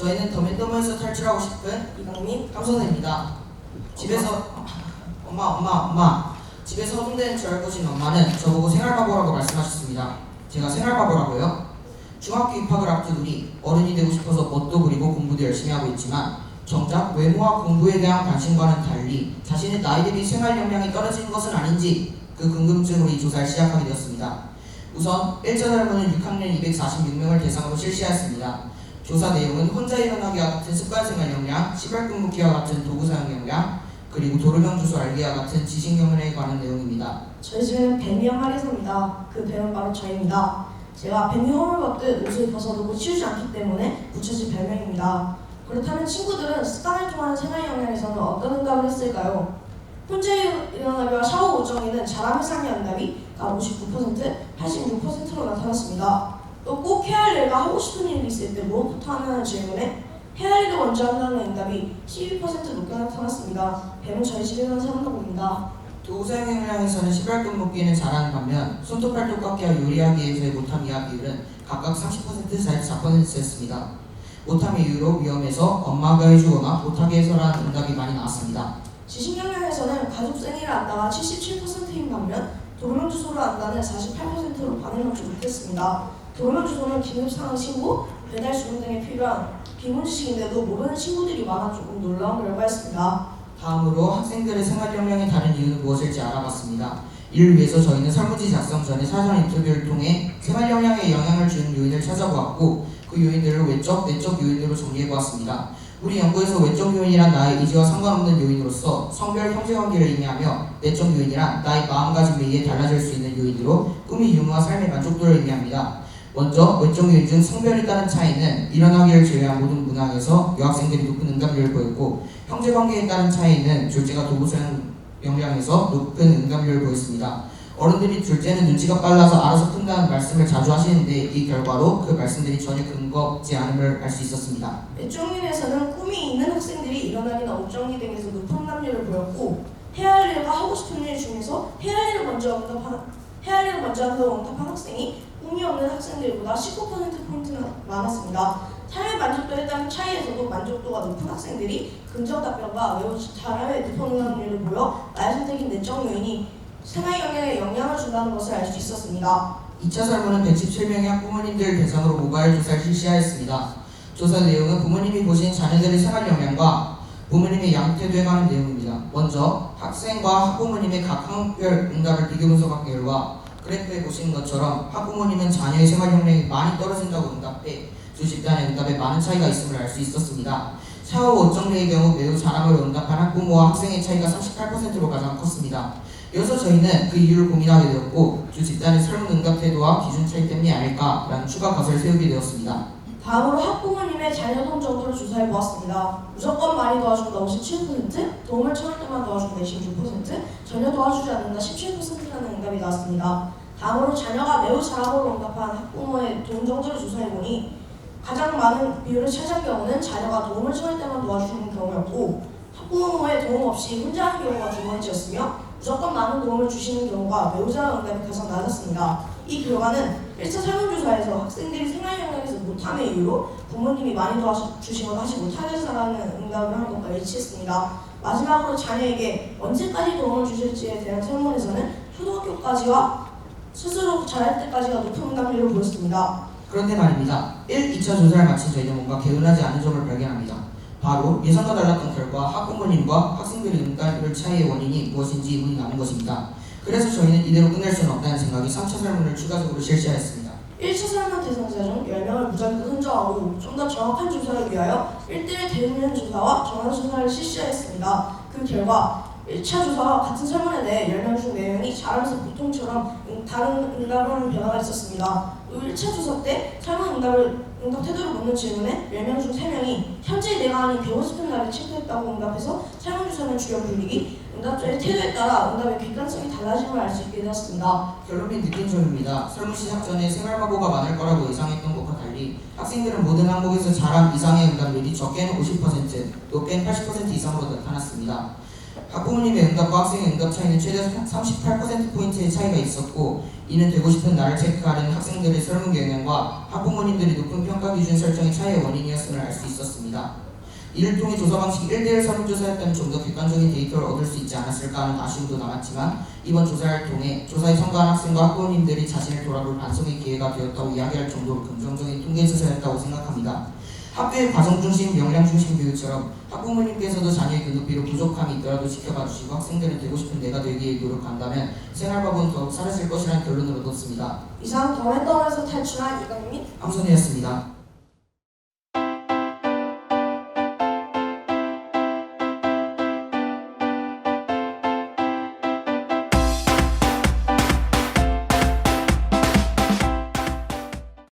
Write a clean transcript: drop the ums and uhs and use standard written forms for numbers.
저희는 더맨더머에서 탈출하고 싶은 이강민, 함선우입니다. 집에서 엄마 집에서 허둥대는 줄 알고 진 엄마는 저보고 생활바보라고 말씀하셨습니다. 제가 생활바보라고요? 중학교 입학을 앞둔 우리 어른이 되고 싶어서 멋도 부리고 공부도 열심히 하고 있지만 정작 외모와 공부에 대한 관심과는 달리 자신의 나이 대비 생활 역량이 떨어지는 것은 아닌지 그 궁금증으로 이 조사를 시작하게 되었습니다. 우선 1차 설문은 6학년 246명을 대상으로 실시하였습니다. 조사 내용은 혼자 일어나기와 같은 습관생활 역량, 시발근무기와 같은 도구 사용 역량, 그리고 도로명 주소 알기와 같은 지식 역량에 관한 내용입니다. 저희 집에는 뱀이형 하리소입니다. 그 뱀은 바로 저입니다. 제가 뱀이 홈을 벗듯 옷을 벗어두고 치우지 않기 때문에 붙여진 별명입니다. 그렇다면 친구들은 습관을 통한 생활 역량에서는 어떤 응답을 했을까요? 혼자 일어나기와 샤워 오정에는 잘함 이상의 응답이 59%, 86%로 나타났습니다. 또 꼭 해야 할 일과 하고 싶은 일이 있을 때 무엇부터 하냐는 질문에 해야 할 일을 먼저 한다는 응답이 12% 높게 나타났습니다. 뱀은 저희 집에서는 사는 겁니다. 도구 사용 역량에서는 시발근무기에는 잘하는 반면 손톱 발톱 깎기와 요리하기에서의 못함 이하 비율은 각각 30%, 44%였습니다. 못함 이유로 위험해서 엄마가 해주거나 못하게 해서라는 응답이 많이 나왔습니다. 지식 역량에서는 가족 생일을 안다가 77%인 반면 도로명 주소를 안다는 48%로 반을 넘지 못했습니다. 도로명 주소는 긴급상황 신고, 배달 주문 등에 필요한 기본 지식인데도 모르는 친구들이 많아 조금 놀라운 결과였습니다. 다음으로 학생들의 생활 역량에 다른 이유는 무엇일지 알아봤습니다. 이를 위해서 저희는 설문지 작성 전에 사전 인터뷰를 통해 생활 역량에 영향을 주는 요인을 찾아보았고 그 요인들을 외적, 내적 요인으로 정리해보았습니다. 우리 연구에서 외적 요인이란 나의 의지와 상관없는 요인으로서 성별 형제관계를 의미하며 내적 요인이란 나의 마음가짐에 의해 달라질 수 있는 요인으로 꿈의 유무와 삶의 만족도를 의미합니다. 먼저 외적 요인 중 성별에 따른 차이는 일어나기를 제외한 모든 문항에서 여학생들이 높은 응답률을 보였고 형제관계에 따른 차이는 둘째가 도구 사용 역량에서 높은 응답률을 보였습니다. 어른들이 둘째는 눈치가 빨라서 알아서 푼다는 말씀을 자주 하시는데 이 결과로 그 말씀들이 전혀 근거 없지 않음을 알 수 있었습니다. 외적 요인에서는 꿈이 있는 학생들이 일어나기나 옷 정리 등에서 높은 응답률을 보였고 해야 할 일과 하고 싶은 일 중에서 해야 할 일을 먼저 한다고 응답한 학생이 꿈이 없는 학생들보다 19%포인트나 많았습니다. 삶의 만족도에 따른 차이에서도 만족도가 높은 학생들이 긍정 답변과 매우 잘함에 높은 응답률을 보여 나의 선택인 내적 요인이 생활 역량에 영향을 준다는 것을 알 수 있었습니다. 2차 설문은 117명의 학부모님들 대상으로 모바일 조사를 실시하였습니다. 조사 내용은 부모님이 보신 자녀들의 생활 역량과 부모님의 양태도에 관한 내용입니다. 먼저 학생과 학부모님의 각 항목별 응답을 비교 분석한 결과 그래프에 보시는 것처럼 학부모님은 자녀의 생활 역량이 많이 떨어진다고 응답해 두 집단의 응답에 많은 차이가 있음을 알 수 있었습니다. 샤워 옷 정리의 경우 매우 잘함으로 응답한 학부모와 학생의 차이가 38%로 가장 컸습니다. 이어서 저희는 그 이유를 고민하게 되었고 두 집단의 설문 응답 태도와 기준 차이 때문이 아닐까라는 추가 가설을 세우게 되었습니다. 다음으로 학부모님의 자녀 도움 정도를 조사해 보았습니다. 무조건 많이 도와준다 57%, 도움을 청할 때만 도와준다 26%, 전혀 도와주지 않는다 17%라는 응답이 나왔습니다. 다음으로 자녀가 매우 잘함으로 응답한 학부모의 도움 정도를 조사해 보니 가장 많은 비율을 차지한 경우는 자녀가 도움을 청할 때만 도와주는 경우였고 학부모의 도움 없이 혼자 하는 경우가 두 번째였으며 무조건 많은 도움을 주시는 경우가 매우 잘한 응답이 가장 낮았습니다. 이 결과는 1차 설문조사에서 학생들이 생활 역량에서 못함의 이유로 부모님이 많이 도와주시거나 하지 못하게 해서라는 응답을 한 것과 일치했습니다. 마지막으로 자녀에게 언제까지 도움을 주실지에 대한 설문에서는 초등학교까지와 스스로 잘할 때까지가 높은 응답률을 보였습니다. 그런데 말입니다. 1, 2차 조사를 마친 저희는 뭔가 개운하지 않은 점을 발견합니다. 바로 예상과 달랐던 결과 학부모님과 학생들의 응답률 차이의 원인이 무엇인지 의문이 나는 것입니다. 그래서 저희는 이대로 끝낼 수는 없다는 생각에 3차 설문을 추가적으로 실시하였습니다. 1차 설문 대상자 중 10명을 무작위로 선정하고 좀 더 정확한 조사를 위하여 1대1 대면 조사와 전화 조사를 실시하였습니다. 그 결과 1차 조사와 같은 설문에 대해 10명 중 4명이 잘하면서 보통처럼 다른 응답을 하는 변화가 있었습니다. 또 1차 조사 때 설문 응답 태도를 묻는 질문에 10명 중 3명이 현재 내가 아닌 배우고 싶은 나를 체크했다고 응답해서 설문조사는 주요 분위기, 응답자의 태도에 따라 응답의 객관성이 달라짐을 알 수 있게 되었습니다. 결론 및 느낀 점입니다. 설문 시작 전에 생활바보가 많을 거라고 예상했던 것과 달리 학생들은 모든 항목에서 잘함 이상의 응답률이 적게는 50%, 높게는 80% 이상으로 나타났습니다. 학부모님의 응답과 학생의 응답 차이는 최대 38%포인트의 차이가 있었고, 이는 되고 싶은 나를 체크하는 학생들의 설문 경향과 학부모님들의 높은 평가 기준 설정의 차이의 원인이었음을 알 수 있었습니다. 이를 통해 조사 방식 1대1 설문조사였다면 좀 더 객관적인 데이터를 얻을 수 있지 않았을까 하는 아쉬움도 남았지만, 이번 조사를 통해 조사에 참가한 학생과 학부모님들이 자신을 돌아볼 반성의 기회가 되었다고 이야기할 정도로 긍정적인 통계조사였다고 생각합니다. 학교의 과정중심, 역량중심 교육처럼 학부모님께서도 자녀의 등급비로 부족함이 있더라도 지켜봐 주시고 학생들은 되고 싶은 내가 되기 위해 노력한다면 생활밥은 더욱 사라질 것이라는 결론을 얻었습니다. 이상 더맨더맨에서 탈출한 이강민 함선이었습니다.